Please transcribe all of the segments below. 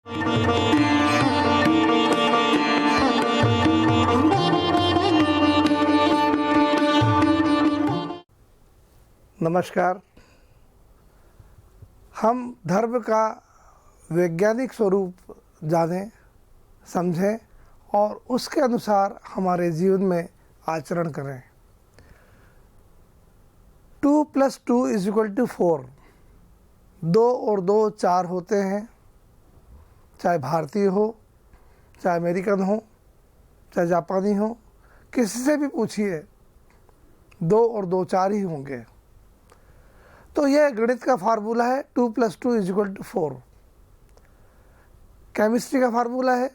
नमस्कार। हम धर्म का वैज्ञानिक स्वरूप जानें, समझें और उसके अनुसार हमारे जीवन में आचरण करें। 2 + 2 = 4। 2 और 2 4 होते हैं। चाहे भारतीय हो, चाहे अमेरिकन हो, चाहे जापानी हो, किसी से भी पूछिए 2 और 2 4 ही होंगे। तो यह गणित का फार्मूला है 2 + 2 = 4। केमिस्ट्री का फार्मूला है,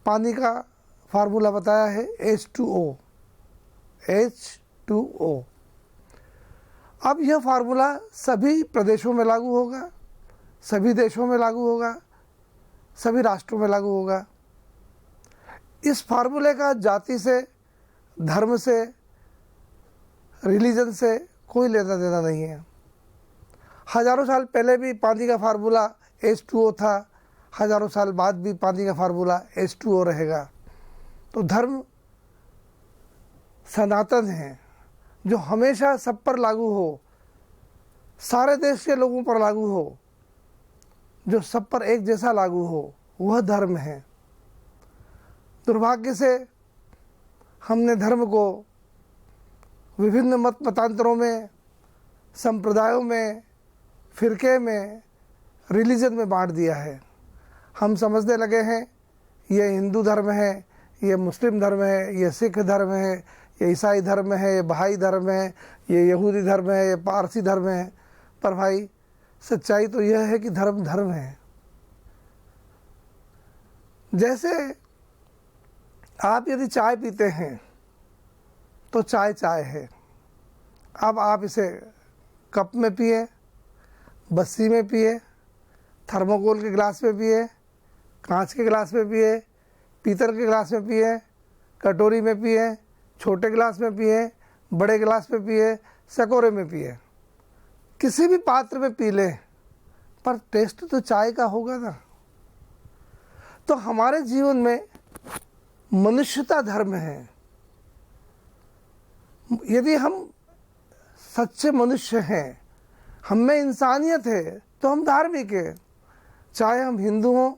पानी का फार्मूला बताया है H2O। अब यह फार्मूला सभी प्रदेशों में लागू होगा, सभी देशों में लागू होगा, सभी राष्ट्रों में लागू होगा। इस फार्मूले का जाति से, धर्म से, रिलीजन से कोई लेना देना नहीं है। हज़ारों साल पहले भी पानी का फार्मूला H2O था, हज़ारों साल बाद भी पानी का फार्मूला H2O रहेगा। तो धर्म सनातन है, जो हमेशा सब पर लागू हो, सारे देश के लोगों पर लागू हो, जो सब पर एक जैसा लागू हो, वह धर्म है। दुर्भाग्य से हमने धर्म को विभिन्न मत मतांतरों में, संप्रदायों में, फिरके में, रिलीजन में बांट दिया है। हम समझने लगे हैं ये हिंदू धर्म है, ये मुस्लिम धर्म है, ये सिख धर्म है, ये ईसाई धर्म है, ये बहाई धर्म है, ये यहूदी धर्म है, ये पारसी धर्म है। पर भाई सच्चाई तो यह है कि धर्म धर्म है। जैसे आप यदि चाय पीते हैं तो चाय चाय है। अब आप इसे कप में पिए, बस्सी में पिए, थर्मोकोल के गिलास में पिए, कांच के गिलास में पिए, पीतल के गिलास में पिए, कटोरी में पिए, छोटे गिलास में पिए, बड़े गिलास में पिए, सकोरे में पिए, किसी भी पात्र में पी लें, पर टेस्ट तो चाय का होगा ना। तो हमारे जीवन में मनुष्यता धर्म है। यदि हम सच्चे मनुष्य हैं, हम में इंसानियत है, तो हम धार्मिक हैं। चाहे हम हिंदू हों,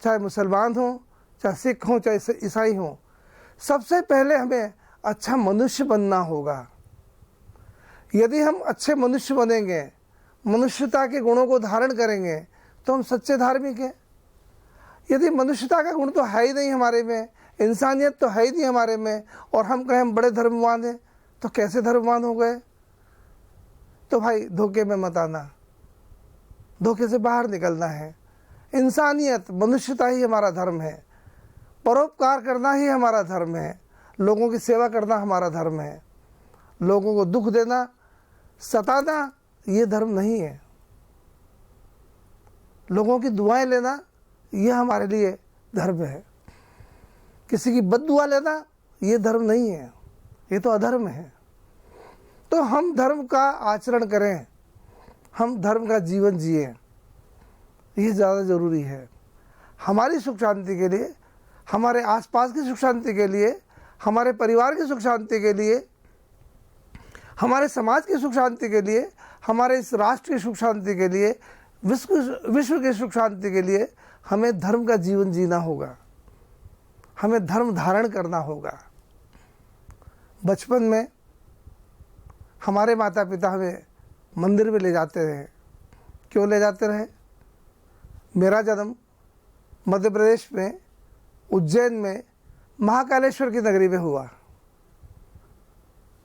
चाहे मुसलमान हों, चाहे सिख हों, चाहे ईसाई हों, सबसे पहले हमें अच्छा मनुष्य बनना होगा। यदि हम अच्छे मनुष्य बनेंगे, मनुष्यता के गुणों को धारण करेंगे, तो हम सच्चे धार्मिक हैं। यदि मनुष्यता का गुण तो है ही नहीं हमारे में, इंसानियत तो है ही नहीं हमारे में, और हम कहें हम बड़े धर्मवान हैं, तो कैसे धर्मवान हो गए? तो भाई धोखे में मत आना, धोखे से बाहर निकलना है। इंसानियत, मनुष्यता ही हमारा धर्म है। परोपकार करना ही हमारा धर्म है। लोगों की सेवा करना हमारा धर्म है। लोगों को दुख देना, सताना, ये धर्म नहीं है। लोगों की दुआएं लेना, यह हमारे लिए धर्म है। किसी की बद्दुआ लेना, ये धर्म नहीं है, ये तो अधर्म है। तो हम धर्म का आचरण करें, हम धर्म का जीवन जिए, ये ज़्यादा ज़रूरी है। हमारी सुख शांति के लिए, हमारे आसपास की सुख शांति के लिए, हमारे परिवार की सुख शांति के लिए, हमारे समाज की सुख शांति के लिए, हमारे इस राष्ट्र की सुख शांति के लिए, विश्व की सुख शांति के लिए हमें धर्म का जीवन जीना होगा। हमें धर्म धारण करना होगा। बचपन में हमारे माता पिता हमें मंदिर में ले जाते रहे। क्यों ले जाते रहे? मेरा जन्म मध्य प्रदेश में उज्जैन में महाकालेश्वर की नगरी में हुआ।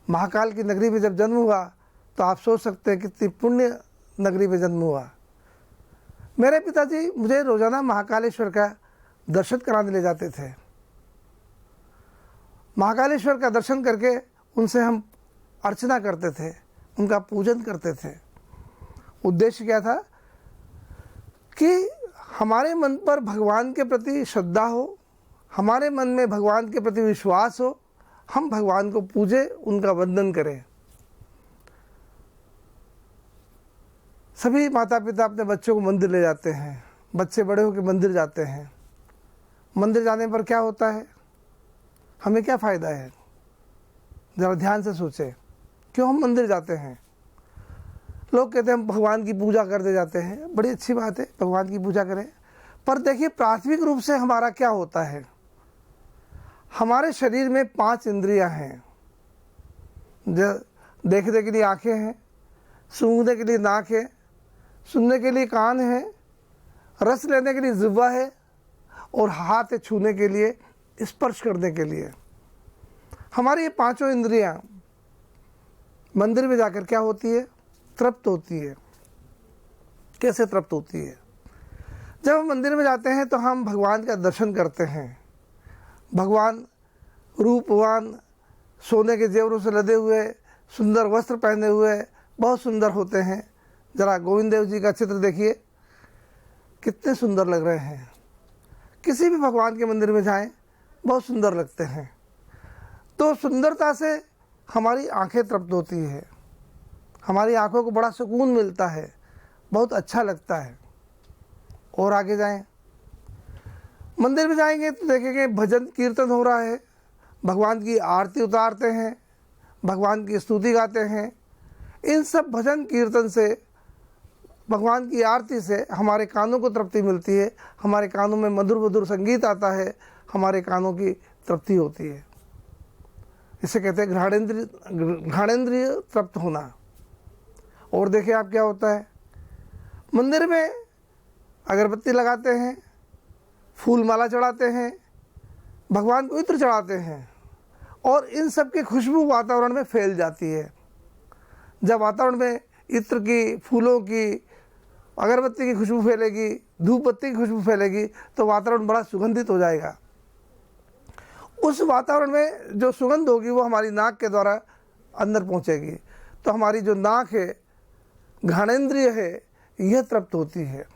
महाकाल की नगरी में जब जन्म हुआ तो आप सोच सकते हैं कितनी पुण्य नगरी में जन्म हुआ। मेरे पिताजी मुझे रोज़ाना महाकालेश्वर का दर्शन कराने ले जाते थे। महाकालेश्वर का दर्शन करके उनसे हम अर्चना करते थे, उनका पूजन करते थे। उद्देश्य क्या था कि हमारे मन पर भगवान के प्रति श्रद्धा हो, हमारे मन में भगवान के प्रति विश्वास हो, हम भगवान को पूजें, उनका वंदन करें। सभी माता पिता अपने बच्चों को मंदिर ले जाते हैं, बच्चे बड़े होकर मंदिर जाते हैं। मंदिर जाने पर क्या होता है, हमें क्या फ़ायदा है? ज़रा ध्यान से सोचें, क्यों हम मंदिर जाते हैं? लोग कहते हैं हम भगवान की पूजा करते जाते हैं, बड़ी अच्छी बात है, भगवान की पूजा करें, पर देखिए प्राथमिक रूप से हमारा क्या होता है। हमारे शरीर में 5 इंद्रियां हैं। देखने के लिए आंखें हैं, सूंघने के लिए नाक है, सुनने के लिए कान है, रस लेने के लिए जिह्वा है, और हाथ है छूने के लिए, स्पर्श करने के लिए। हमारी ये 5 इंद्रियां मंदिर में जाकर क्या होती है? तृप्त होती है। कैसे तृप्त होती है? जब हम मंदिर में जाते हैं तो हम भगवान का दर्शन करते हैं। भगवान रूपवान, सोने के जेवरों से लदे हुए, सुंदर वस्त्र पहने हुए, बहुत सुंदर होते हैं। जरा गोविंद देव जी का चित्र देखिए, कितने सुंदर लग रहे हैं। किसी भी भगवान के मंदिर में जाएं, बहुत सुंदर लगते हैं। तो सुंदरता से हमारी आंखें तृप्त होती है, हमारी आंखों को बड़ा सुकून मिलता है, बहुत अच्छा लगता है। और आगे जाएं, मंदिर में जाएंगे तो देखेंगे भजन कीर्तन हो रहा है, भगवान की आरती उतारते हैं, भगवान की स्तुति गाते हैं। इन सब भजन कीर्तन से, भगवान की आरती से हमारे कानों को तृप्ति मिलती है, हमारे कानों में मधुर मधुर संगीत आता है, हमारे कानों की तृप्ति होती है। इसे कहते हैं घ्राणेंद्रिय तृप्त होना। और देखिए आप क्या होता है, मंदिर में अगरबत्ती लगाते हैं, फूल माला चढ़ाते हैं, भगवान को इत्र चढ़ाते हैं, और इन सब की खुशबू वातावरण में फैल जाती है। जब वातावरण में इत्र की, फूलों की, अगरबत्ती की खुशबू फैलेगी, धूप बत्ती की खुशबू फैलेगी, तो वातावरण बड़ा सुगंधित हो जाएगा। उस वातावरण में जो सुगंध होगी वो हमारी नाक के द्वारा अंदर पहुंचेगी, तो हमारी जो नाक है, घ्राणेंद्रिय है, यह तृप्त होती है।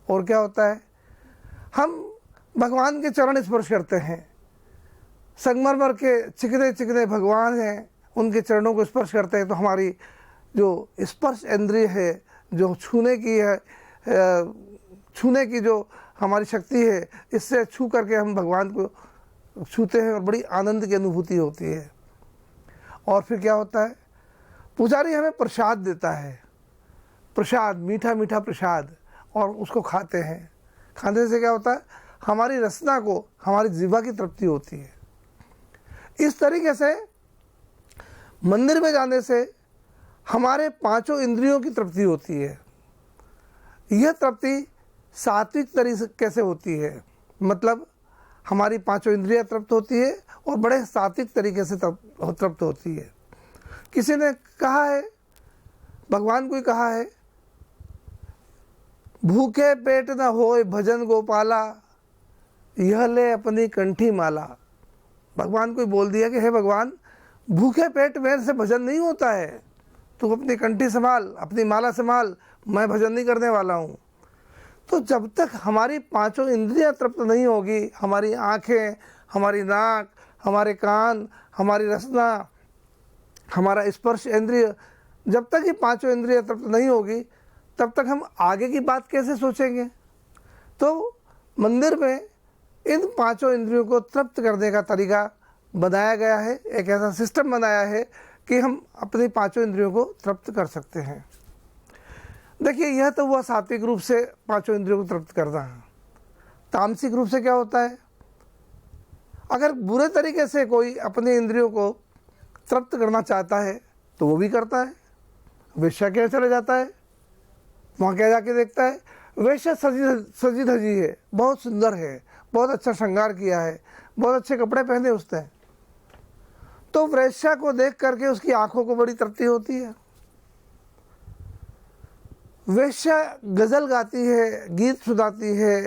और क्या होता है, हम भगवान के चरण स्पर्श करते हैं। संगमरमर के चिकने चिकने भगवान हैं, उनके चरणों को स्पर्श करते हैं, तो हमारी जो स्पर्श इंद्रिय है, जो छूने की जो हमारी शक्ति है, इससे छू करके हम भगवान को छूते हैं और बड़ी आनंद की अनुभूति होती है। और फिर क्या होता है, पुजारी हमें प्रसाद देता है, प्रसाद, मीठा मीठा प्रसाद, और उसको खाते हैं। खाने से क्या होता है, हमारी रसना को, हमारी जीवा की तृप्ति होती है। इस तरीके से मंदिर में जाने से हमारे 5 इंद्रियों की तृप्ति होती है। यह तृप्ति सात्विक तरीके से होती है, मतलब हमारी 5 इंद्रियां तृप्त होती है और बड़े सात्विक तरीके से तृप्त होती है। किसी ने कहा है, भगवान को ही कहा है, भूखे पेट न होए भजन गोपाला, यह ले अपनी कंठी माला। भगवान को ही बोल दिया कि हे भगवान, भूखे पेट मेरे से भजन नहीं होता है, तू अपनी कंठी संभाल, अपनी माला संभाल, मैं भजन नहीं करने वाला हूँ। तो जब तक हमारी 5 इंद्रियां तृप्त नहीं होगी, हमारी आँखें, हमारी नाक, हमारे कान, हमारी रसना, हमारा स्पर्श इंद्रिय, जब तक ये 5 इंद्रियां तृप्त नहीं होगी, तब तक हम आगे की बात कैसे सोचेंगे। तो मंदिर में इन 5 इंद्रियों को तृप्त करने का तरीका बनाया गया है, एक ऐसा सिस्टम बनाया है कि हम अपनी 5 इंद्रियों को तृप्त कर सकते हैं। देखिए, यह तो हुआ सात्विक रूप से 5 इंद्रियों को तृप्त करना है। तामसिक रूप से क्या होता है, अगर बुरे तरीके से कोई अपने इंद्रियों को तृप्त करना चाहता है तो वो भी करता है। वेश्या के चले जाता है, वहाँ क्या जाके देखता है, वेश्या सजी धजी है, बहुत सुंदर है, बहुत अच्छा श्रृंगार किया है, बहुत अच्छे कपड़े पहने उसने, तो वेश्या को देख करके उसकी आंखों को बड़ी तृप्ति होती है। वेश्या गज़ल गाती है, गीत सुनाती है,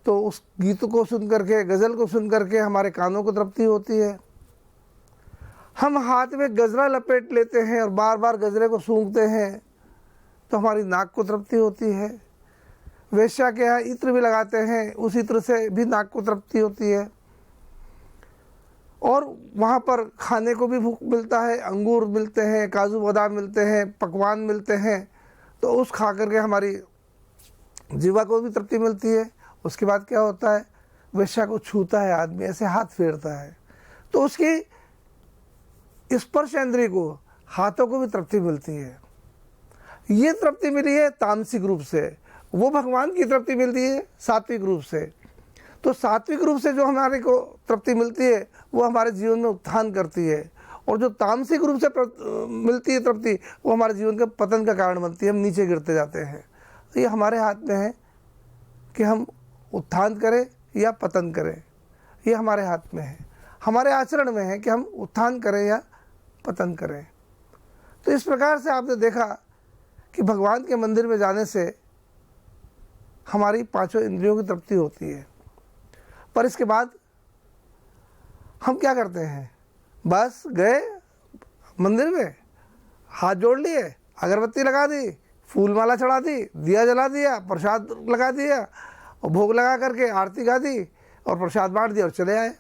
तो उस गीत को सुन करके, गज़ल को सुन करके हमारे कानों को तृप्ति होती है। हम हाथ में गजरा लपेट लेते हैं और बार बार गजरे को सूंघते हैं, तो हमारी नाक को तृप्ति होती है। वेश्या के यहाँ इत्र भी लगाते हैं, उस इत्र से भी नाक को तृप्ति होती है। और वहाँ पर खाने को भी भूख मिलता है, अंगूर मिलते हैं, काजू बादाम मिलते हैं, पकवान मिलते हैं, तो उस खा करके हमारी जीवा को भी तृप्ति मिलती है। उसके बाद क्या होता है, वेश्या को छूता है आदमी, ऐसे हाथ फेरता है तो उसकी स्पर्श इंद्रिय को, हाथों को भी तृप्ति मिलती है। ये तृप्ति मिली है तामसिक रूप से, वो भगवान की तृप्ति मिलती है सात्विक रूप से। तो सात्विक रूप से जो हमारे को तृप्ति मिलती है वो हमारे जीवन में उत्थान करती है, और जो तामसिक रूप से मिलती है तृप्ति वो हमारे जीवन के पतन का कारण बनती है, हम नीचे गिरते जाते हैं। तो ये हमारे हाथ में है कि हम उत्थान करें या पतन करें, ये हमारे हाथ में है। हमारे आचरण में है कि हम उत्थान करें या पतन करें। तो इस प्रकार से आपने देखा कि भगवान के मंदिर में जाने से हमारी पांचों इंद्रियों की तृप्ति होती है। पर इसके बाद हम क्या करते हैं, बस गए मंदिर में, हाथ जोड़ लिए, अगरबत्ती लगा दी, फूल माला चढ़ा दी, दिया जला दिया, प्रसाद लगा दिया और भोग लगा करके आरती गा दी और प्रसाद बांट दिया और चले आए।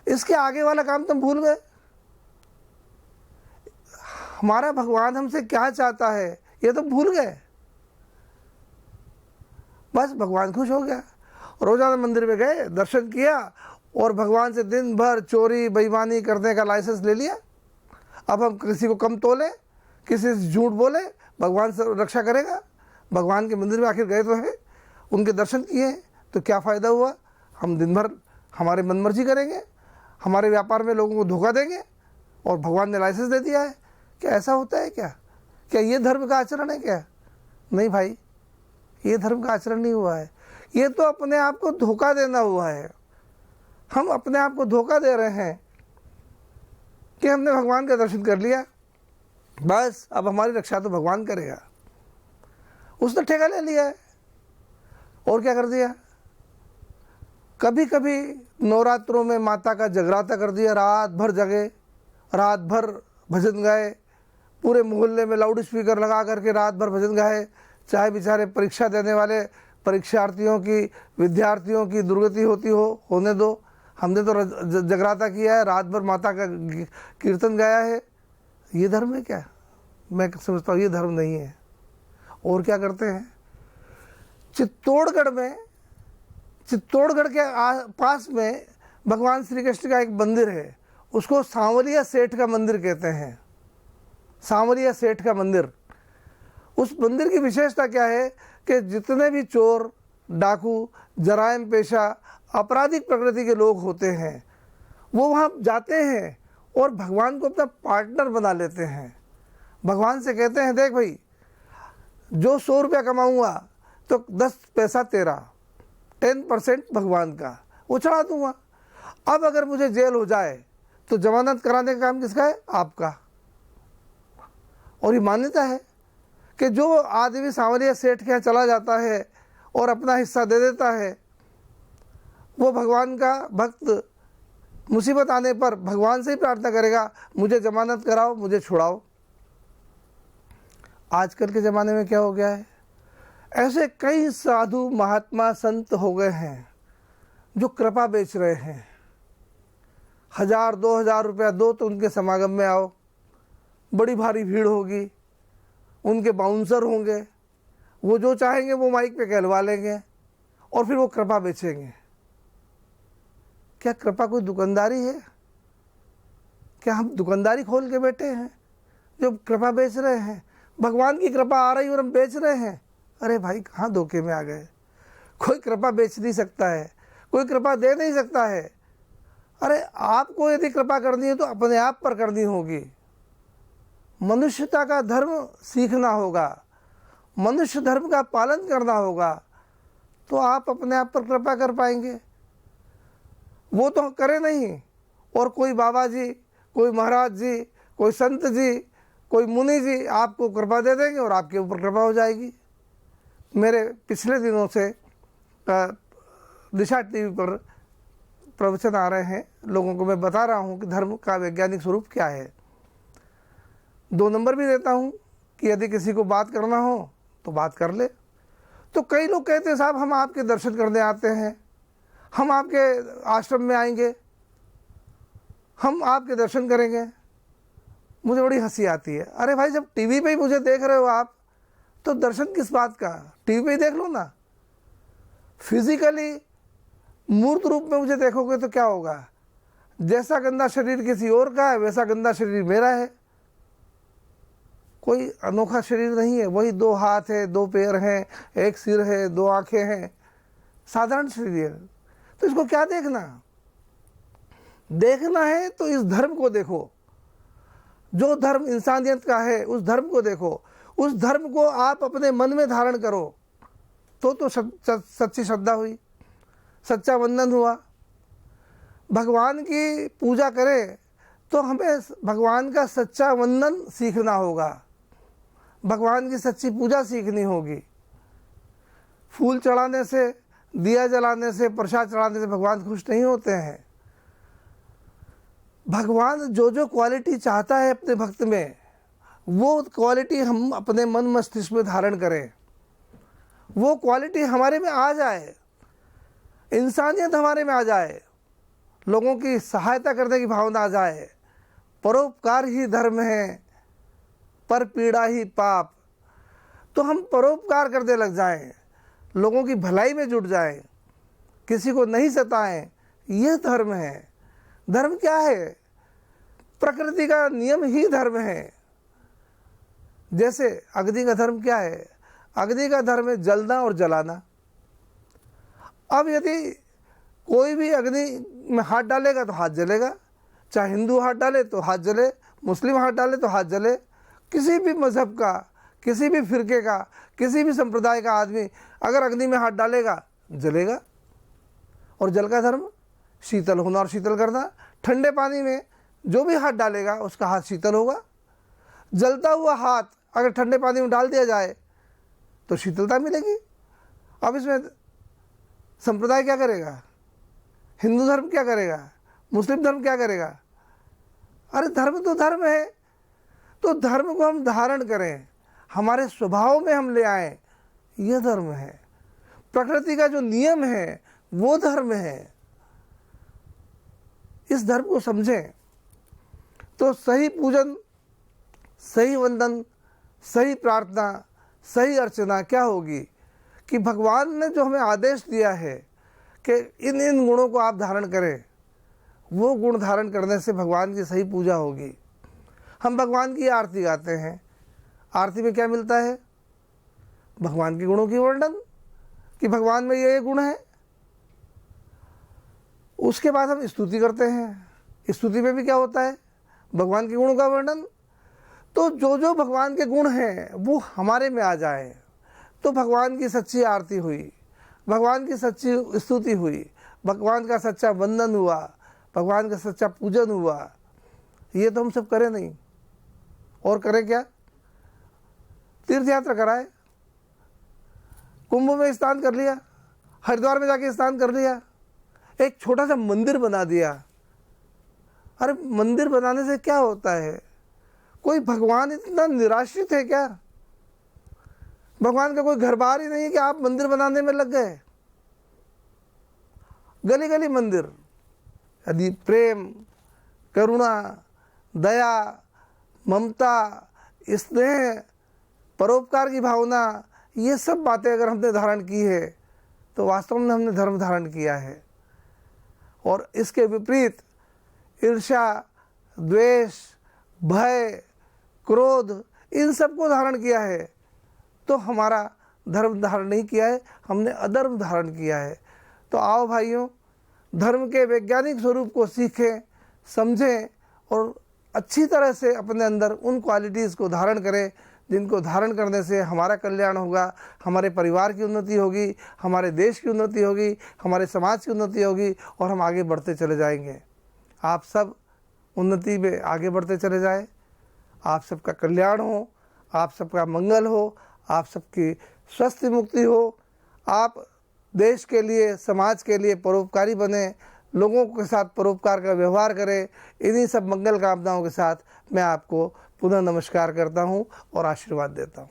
इसके आगे वाला काम तुम भूल गए। हमारा भगवान हमसे क्या चाहता है ये तो भूल गए। बस भगवान खुश हो गया, रोजाना मंदिर में गए, दर्शन किया और भगवान से दिन भर चोरी बेईमानी करने का लाइसेंस ले लिया। अब हम किसी को कम तोले, किसी से झूठ बोले, भगवान से रक्षा करेगा। भगवान के मंदिर में आखिर गए तो है, उनके दर्शन किए तो क्या फ़ायदा हुआ। हम दिन भर हमारे मनमर्जी करेंगे, हमारे व्यापार में लोगों को धोखा देंगे और भगवान ने लाइसेंस दे दिया है। क्या ऐसा होता है क्या? क्या ये धर्म का आचरण है क्या? नहीं भाई, ये धर्म का आचरण नहीं हुआ है। ये तो अपने आप को धोखा देना हुआ है। हम अपने आप को धोखा दे रहे हैं कि हमने भगवान का दर्शन कर लिया, बस अब हमारी रक्षा तो भगवान करेगा। उसने ठेका ले लिया है और क्या कर दिया। कभी कभी नवरात्रों में माता का जगराता कर दिया, रात भर जगे, रात भर भजन गाए, पूरे मोहल्ले में लाउड स्पीकर लगा करके रात भर भजन गाए। चाहे बेचारे परीक्षा देने वाले परीक्षार्थियों की, विद्यार्थियों की दुर्गति होती हो, होने दो। हमने तो जगराता किया है, रात भर माता का कीर्तन गाया है। ये धर्म है क्या? मैं समझता हूँ ये धर्म नहीं है। और क्या करते हैं, चित्तौड़गढ़ के पास में भगवान श्री कृष्ण का एक मंदिर है, उसको सांवलिया सेठ का मंदिर कहते हैं। सांवलिया सेठ का मंदिर, उस मंदिर की विशेषता क्या है कि जितने भी चोर, डाकू, जराइम पेशा, आपराधिक प्रकृति के लोग होते हैं वो वहाँ जाते हैं और भगवान को अपना पार्टनर बना लेते हैं। भगवान से कहते हैं, देख भाई, जो 100 रुपया कमाऊँगा तो 10 पैसा तेरा, 10% भगवान का, वो चढ़ा दूँगा। अब अगर मुझे जेल हो जाए तो जमानत कराने का काम किसका है? आपका। और ये मान्यता है कि जो आदमी सांवरिया सेठ के यहाँ चला जाता है और अपना हिस्सा दे देता है, वो भगवान का भक्त मुसीबत आने पर भगवान से ही प्रार्थना करेगा, मुझे जमानत कराओ, मुझे छुड़ाओ। आजकल के ज़माने में क्या हो गया है, ऐसे कई साधु महात्मा संत हो गए हैं जो कृपा बेच रहे हैं। 1000-2000 रुपया दो तो उनके समागम में आओ, बड़ी भारी भीड़ होगी, उनके बाउंसर होंगे, वो जो चाहेंगे वो माइक पे कहलवा लेंगे और फिर वो कृपा बेचेंगे। क्या कृपा कोई दुकानदारी है? क्या हम दुकानदारी खोल के बैठे हैं जो कृपा बेच रहे हैं? भगवान की कृपा आ रही और हम बेच रहे हैं। अरे भाई, कहाँ धोखे में आ गए। कोई कृपा बेच नहीं सकता है, कोई कृपा दे नहीं सकता है। अरे आपको यदि कृपा करनी है तो अपने आप पर करनी होगी। मनुष्यता का धर्म सीखना होगा, मनुष्य धर्म का पालन करना होगा, तो आप अपने आप पर कृपा कर पाएंगे। वो तो करे नहीं, और कोई बाबा जी, कोई महाराज जी, कोई संत जी, कोई मुनि जी आपको कृपा दे देंगे और आपके ऊपर कृपा हो जाएगी। मेरे पिछले दिनों से दिशा टीवी पर प्रवचन आ रहे हैं, लोगों को मैं बता रहा हूँ कि धर्म का वैज्ञानिक स्वरूप क्या है। 2 नंबर भी देता हूँ कि यदि किसी को बात करना हो तो बात कर ले। तो कई लोग कहते हैं, साहब हम आपके दर्शन करने आते हैं, हम आपके आश्रम में आएंगे, हम आपके दर्शन करेंगे। मुझे बड़ी हंसी आती है। अरे भाई, जब टीवी पे ही मुझे देख रहे हो आप, तो दर्शन किस बात का, टीवी पे ही देख लो ना। फिजिकली मूर्त रूप में मुझे देखोगे तो क्या होगा, जैसा गंदा शरीर किसी और का है वैसा गंदा शरीर मेरा है। कोई अनोखा शरीर नहीं है, वही 2 हाथ है, 2 पैर हैं, 1 सिर है, 2 आंखें हैं, साधारण शरीर है। तो इसको क्या देखना, देखना है तो इस धर्म को देखो, जो धर्म इंसानियत का है उस धर्म को देखो, उस धर्म को आप अपने मन में धारण करो तो सच्ची श्रद्धा हुई, सच्चा वंदन हुआ। भगवान की पूजा करें तो हमें भगवान का सच्चा वंदन सीखना होगा, भगवान की सच्ची पूजा सीखनी होगी। फूल चढ़ाने से, दिया जलाने से, प्रसाद चढ़ाने से भगवान खुश नहीं होते हैं। भगवान जो जो क्वालिटी चाहता है अपने भक्त में, वो क्वालिटी हम अपने मन मस्तिष्क में धारण करें, वो क्वालिटी हमारे में आ जाए, इंसानियत हमारे में आ जाए, लोगों की सहायता करने की भावना आ जाए। परोपकार ही धर्म है, पर पीड़ा ही पाप। तो हम परोपकार करने लग जाएं, लोगों की भलाई में जुट जाएं, किसी को नहीं सताएं, यह धर्म है। धर्म क्या है, प्रकृति का नियम ही धर्म है। जैसे अग्नि का धर्म क्या है, अग्नि का धर्म है जलना और जलाना। अब यदि कोई भी अग्नि में हाथ डालेगा तो हाथ जलेगा, चाहे हिंदू हाथ डाले तो हाथ जले, मुस्लिम हाथ डाले तो हाथ जले। किसी भी मज़हब का, किसी भी फिरके का, किसी भी संप्रदाय का आदमी अगर अग्नि में हाथ डालेगा जलेगा। और जल का धर्म शीतल होना और शीतल करना। ठंडे पानी में जो भी हाथ डालेगा उसका हाथ शीतल होगा। जलता हुआ हाथ अगर ठंडे पानी में डाल दिया जाए तो शीतलता मिलेगी। अब इसमें संप्रदाय क्या करेगा, हिंदू धर्म क्या करेगा, मुस्लिम धर्म क्या करेगा? अरे धर्म तो धर्म है, तो धर्म को हम धारण करें, हमारे स्वभाव में हम ले आएं, यह धर्म है। प्रकृति का जो नियम है वो धर्म है। इस धर्म को समझें तो सही पूजन, सही वंदन, सही प्रार्थना, सही अर्चना क्या होगी कि भगवान ने जो हमें आदेश दिया है कि इन इन गुणों को आप धारण करें, वो गुण धारण करने से भगवान की सही पूजा होगी। हम भगवान की आरती गाते हैं, आरती में क्या मिलता है, भगवान के गुणों की वर्णन कि भगवान में ये गुण है। उसके बाद हम स्तुति करते हैं, स्तुति में भी क्या होता है, भगवान के गुणों का वर्णन। तो जो जो भगवान के गुण हैं वो हमारे में आ जाए तो भगवान की सच्ची आरती हुई, भगवान की सच्ची स्तुति हुई, भगवान का सच्चा वंदन हुआ, भगवान का सच्चा पूजन हुआ। ये तो हम सब करें नहीं, और करें क्या, तीर्थ यात्रा कराए, कुंभ में स्नान कर लिया, हरिद्वार में जाके स्नान कर लिया, एक छोटा सा मंदिर बना दिया। अरे मंदिर बनाने से क्या होता है, कोई भगवान इतना निराश्रित है क्या? भगवान का कोई घर बार ही नहीं है कि आप मंदिर बनाने में लग गए। गली गली मंदिर। यदि प्रेम, करुणा, दया, ममता, स्नेह, परोपकार की भावना, ये सब बातें अगर हमने धारण की है तो वास्तव में हमने धर्म धारण किया है। और इसके विपरीत ईर्ष्या, द्वेष, भय, क्रोध, इन सब को धारण किया है तो हमारा धर्म धारण नहीं किया है, हमने अधर्म धारण किया है। तो आओ भाइयों, धर्म के वैज्ञानिक स्वरूप को सीखें, समझें और अच्छी तरह से अपने अंदर उन क्वालिटीज़ को धारण करें जिनको धारण करने से हमारा कल्याण होगा, हमारे परिवार की उन्नति होगी, हमारे देश की उन्नति होगी, हमारे समाज की उन्नति होगी और हम आगे बढ़ते चले जाएंगे। आप सब उन्नति में आगे बढ़ते चले जाएं, आप सबका कल्याण हो, आप सबका मंगल हो, आप सबकी स्वस्थ मुक्ति हो, आप देश के लिए, समाज के लिए परोपकारी बने, लोगों के साथ परोपकार का व्यवहार करें। इन्हीं सब मंगल कामनाओं के साथ मैं आपको पुनः नमस्कार करता हूँ और आशीर्वाद देता हूँ।